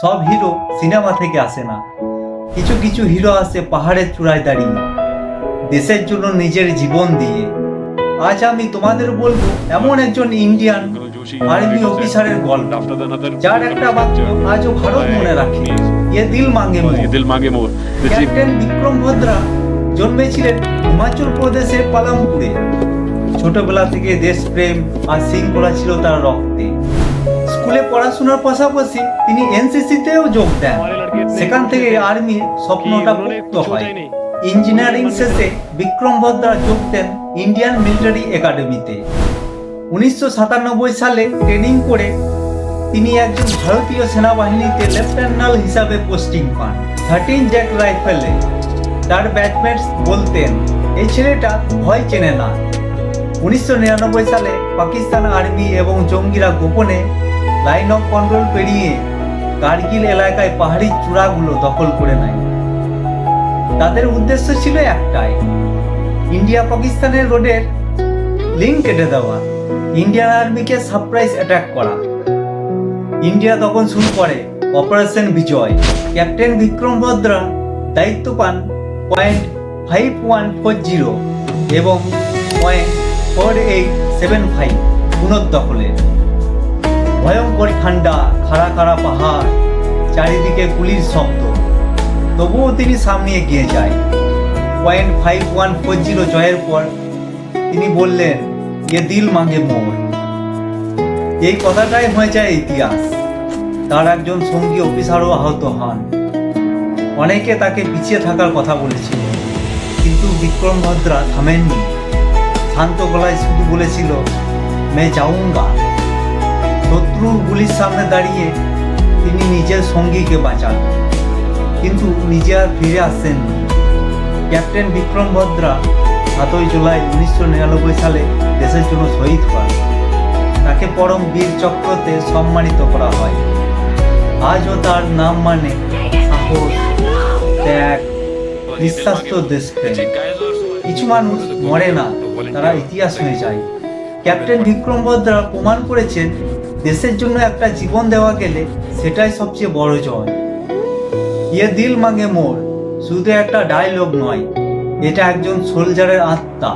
সব hero cinema থেকে আসে না, কিছু কিছু হিরো আসে পাহাড়ের চূড়ায় দাঁড়িয়ে, দেশের জন্য নিজের জীবন দিয়ে। আজ আমি তোমাদের বলবো এমন একজন ইন্ডিয়ান আর্মি অফিসারের গল্প, যার একটা বাক্য আজও ভারত মনে রাখে, ये दिल मांगे मोर। ক্যাপ্টেন বিক্রম ভদ্রা জন্মেছিলেন হিমাচল প্রদেশের পালামপুরে। ছোটবেলা থেকে দেশপ্রেম আর শৃঙ্খলা ছিল তার রক্তে। স্কুলে পড়াশোনার পাশাপাশি তিনি এনসিসিতেও যোগ দেন। সেখান থেকে আর্মির স্বপ্নটা পোক্ত হয়। ইঞ্জিনিয়ারিং শেষে বিক্রম ভদ্রা যোগ দেন ইন্ডিয়ান মিলিটারি একাডেমিতে। 1997 সালে ট্রেনিং করে তিনি একজন ভারতীয় সেনাবাহিনীতে লেফটেন্যান্ট হিসাবে পোস্টিং পান। 13 জ্যাক রাইফেলে তার ব্যাচমেটস বলতেন, এই ছেলেটা ভয় চেনে না। 1999 সালে পাকিস্তান আর্মি এবং জঙ্গিরা গোপনে লাইন অফ কন্ট্রোল পেরিয়ে কার্গিল এলাকায় পাহাড়ি চূড়াগুলো দখল করে নেয়। তাদের উদ্দেশ্য ছিল একটাই, ইন্ডিয়া পাকিস্তানের রোডের লিঙ্ক কেটে দেওয়া, ইন্ডিয়ান আর্মিকে সারপ্রাইজ অ্যাটাক করা। ইন্ডিয়া তখন শুরু করে অপারেশন বিজয়। ক্যাপ্টেন বিক্রম ভদ্রা দায়িত্ব পান .5140 এবং .4875 পুনর্দখলের। ভয়ঙ্কর ঠান্ডা, খাড়া খাড়া পাহাড়, চারিদিকে গুলির শব্দ, তবুও তিনি সামনে এগিয়ে যায়। .5140 জয়ের পর তিনি বললেন, ये दिल मांगे मोर। এই কথাটাই হয়ে যায় ইতিহাস। তার একজন সঙ্গী অফিসারও আহত হন। অনেকে তাকে পিছিয়ে থাকার কথা বলেছিল, কিন্তু বিক্রম ভদ্রা থামেননি। শান্ত গলায় শুধু বলেছিল, মে যাউঙ্গা। শত্রুর গুলির সামনে দাঁড়িয়ে তিনি নিজের সঙ্গীকে বাঁচান, কিন্তু নিজে আর ফিরে আসেননি। ক্যাপ্টেন বিক্রম ভদ্রা 7 জুলাই 1999 সালে দেশের জন্য শহীদ হন। তাকে পরম বীর চক্রতে সম্মানিত করা হয়। আজও তার নাম মানে সাহস, ত্যাগ, নিঃস্বার্থ দেশপ্রেম। কিছু মানুষ মরে না, তারা ইতিহাস হয়ে যায়। ক্যাপ্টেন বিক্রম ভদ্রা প্রমাণ করেছেন, দেশের জন্য একটা জীবন দেওয়া গেলে সেটাই সবচেয়ে বড় জয়। ये दिल मांगे मोर শুধু একটা ডায়লগ নয়, এটা একজন সোলজারের আত্মা।